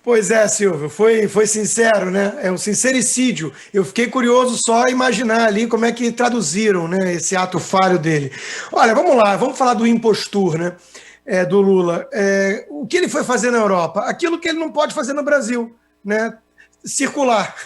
Pois é, Silvio, foi sincero, né? É um sincericídio. Eu fiquei curioso só imaginar ali como é que traduziram, né, esse ato falho dele. Olha, vamos lá, vamos falar do impostor, né? Do Lula. O que ele foi fazer na Europa? Aquilo que ele não pode fazer no Brasil, né? Circular.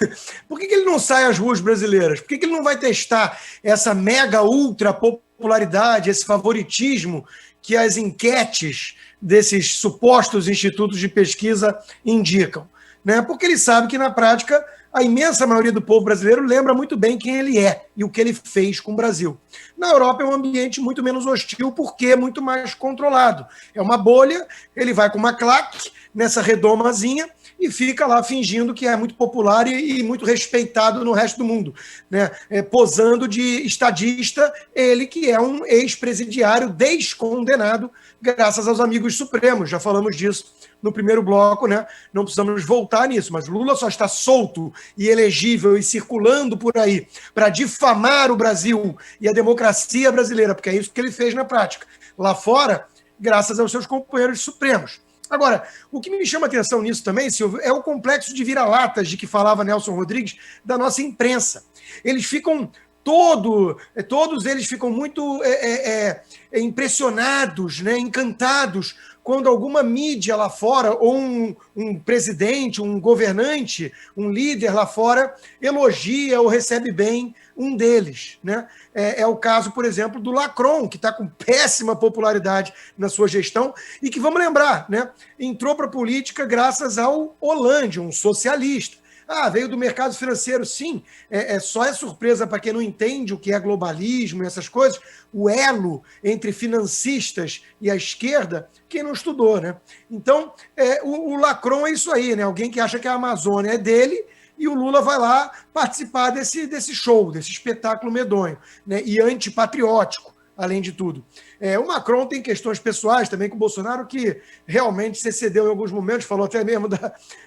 Por que ele não sai às ruas brasileiras? Por que ele não vai testar essa mega ultra popularidade, esse favoritismo que as enquetes desses supostos institutos de pesquisa indicam? Né? Porque ele sabe que, na prática, a imensa maioria do povo brasileiro lembra muito bem quem ele é e o que ele fez com o Brasil. Na Europa é um ambiente muito menos hostil, porque é muito mais controlado. É uma bolha, ele vai com uma claque nessa redomazinha e fica lá fingindo que é muito popular e muito respeitado no resto do mundo, né? Posando de estadista, ele que é um ex-presidiário descondenado, graças aos amigos supremos, já falamos disso no primeiro bloco, né? Não precisamos voltar nisso, mas Lula só está solto e elegível e circulando por aí para difamar o Brasil e a democracia brasileira, porque é isso que ele fez na prática. Lá fora, graças aos seus companheiros supremos. Agora, o que me chama a atenção nisso também, Silvio, é o complexo de vira-latas de que falava Nelson Rodrigues da nossa imprensa. Eles ficam todos eles ficam muito impressionados, né, encantados, quando alguma mídia lá fora, ou um presidente, um governante, um líder lá fora, elogia ou recebe bem um deles. Né? É o caso, por exemplo, do Lacron, que está com péssima popularidade na sua gestão, e que, vamos lembrar, né, entrou para a política graças ao Hollande, um socialista. Veio do mercado financeiro, sim. Só é surpresa para quem não entende o que é globalismo e essas coisas. O elo entre financistas e a esquerda, quem não estudou, né? Então, o Lacron é isso aí, né? Alguém que acha que a Amazônia é dele e o Lula vai lá participar desse show, desse espetáculo medonho, né? E antipatriótico, além de tudo. O Macron tem questões pessoais também com o Bolsonaro, que realmente se excedeu em alguns momentos, falou até mesmo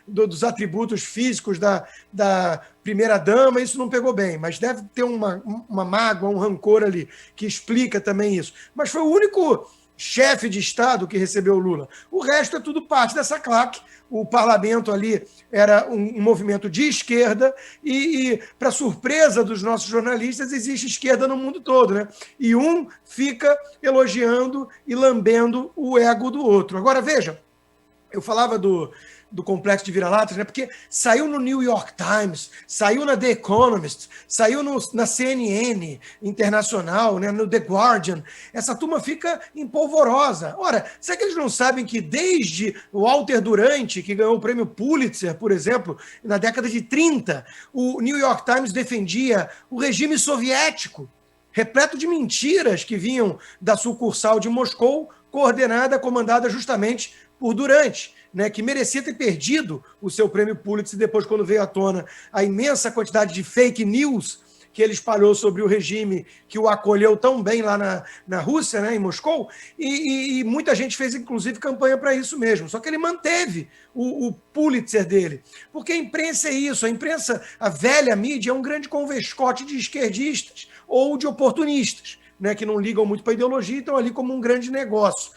dos atributos físicos da primeira-dama, isso não pegou bem, mas deve ter uma mágoa, um rancor ali, que explica também isso. Mas foi o único chefe de Estado que recebeu o Lula. O resto é tudo parte dessa claque. O parlamento ali era um movimento de esquerda e para surpresa dos nossos jornalistas, existe esquerda no mundo todo, né? E um fica elogiando e lambendo o ego do outro. Agora, veja, eu falava do complexo de vira-latas, né? Porque saiu no New York Times, saiu na The Economist, saiu na CNN internacional, né? No The Guardian. Essa turma fica empolvorosa. Ora, será que eles não sabem que desde o Walter Durante, que ganhou o prêmio Pulitzer, por exemplo, na década de 30, o New York Times defendia o regime soviético, repleto de mentiras que vinham da sucursal de Moscou, coordenada, comandada justamente por Durante, né, que merecia ter perdido o seu prêmio Pulitzer depois, quando veio à tona a imensa quantidade de fake news que ele espalhou sobre o regime que o acolheu tão bem lá na Rússia, né, em Moscou, e muita gente fez, inclusive, campanha para isso mesmo. Só que ele manteve o Pulitzer dele. Porque a imprensa é isso, a imprensa, a velha mídia, é um grande convescote de esquerdistas ou de oportunistas, né, que não ligam muito para a ideologia e estão ali como um grande negócio.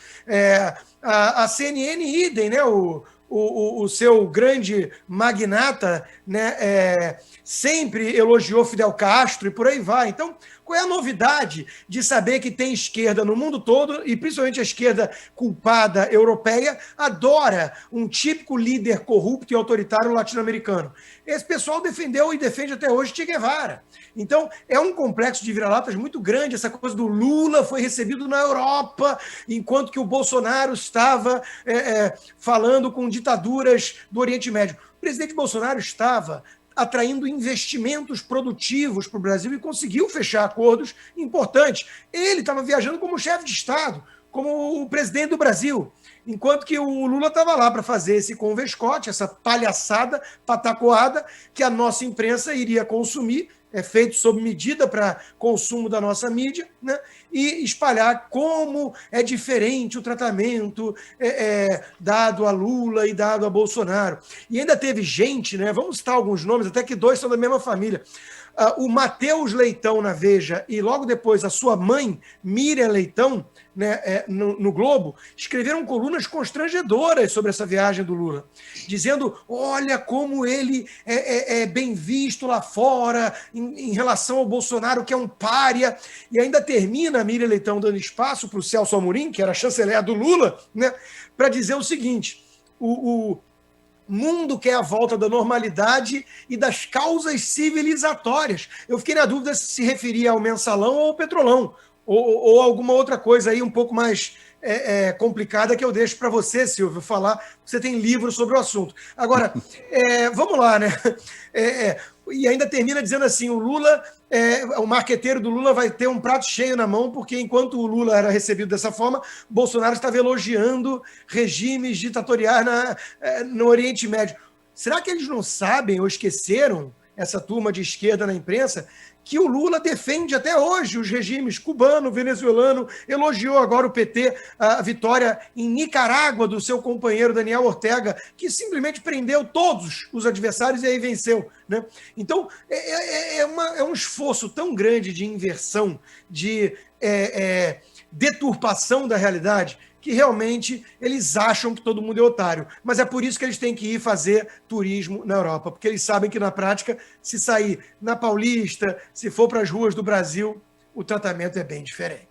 A CNN, idem, né, o seu grande magnata, né, sempre elogiou Fidel Castro e por aí vai. Então, qual é a novidade de saber que tem esquerda no mundo todo, e principalmente a esquerda culpada europeia, adora um típico líder corrupto e autoritário latino-americano? Esse pessoal defendeu e defende até hoje Che Guevara. Então, é um complexo de vira-latas muito grande. Essa coisa do Lula foi recebido na Europa, enquanto que o Bolsonaro estava falando com ditaduras do Oriente Médio. O presidente Bolsonaro estava atraindo investimentos produtivos para o Brasil e conseguiu fechar acordos importantes. Ele estava viajando como chefe de Estado, como o presidente do Brasil, enquanto que o Lula estava lá para fazer esse convescote, essa palhaçada, patacoada, que a nossa imprensa iria consumir, feito sob medida para consumo da nossa mídia, né, e espalhar como é diferente o tratamento dado a Lula e dado a Bolsonaro. E ainda teve gente, né, vamos citar alguns nomes, até que dois são da mesma família. O Matheus Leitão na Veja e logo depois a sua mãe, Miriam Leitão, né, no Globo, escreveram colunas constrangedoras sobre essa viagem do Lula, dizendo, olha como ele é bem visto lá fora em relação ao Bolsonaro, que é um pária, e ainda termina a Miriam Leitão dando espaço para o Celso Amorim, que era chanceler do Lula, né, para dizer o seguinte, o mundo quer a volta da normalidade e das causas civilizatórias. Eu fiquei na dúvida se referia ao mensalão ou ao petrolão, ou alguma outra coisa aí um pouco mais complicada que eu deixo para você, Silvio, falar. Você tem livro sobre o assunto. Agora, vamos lá, né? E ainda termina dizendo assim, o Lula, o marqueteiro do Lula vai ter um prato cheio na mão, porque enquanto o Lula era recebido dessa forma, Bolsonaro estava elogiando regimes ditatoriais no Oriente Médio. Será que eles não sabem ou esqueceram, essa turma de esquerda na imprensa, que o Lula defende até hoje os regimes cubano, venezuelano, elogiou agora o PT, a vitória em Nicarágua do seu companheiro Daniel Ortega, que simplesmente prendeu todos os adversários e aí venceu, né? Então, é um esforço tão grande de inversão, de deturpação da realidade, que realmente eles acham que todo mundo é otário. Mas é por isso que eles têm que ir fazer turismo na Europa, porque eles sabem que, na prática, se sair na Paulista, se for para as ruas do Brasil, o tratamento é bem diferente.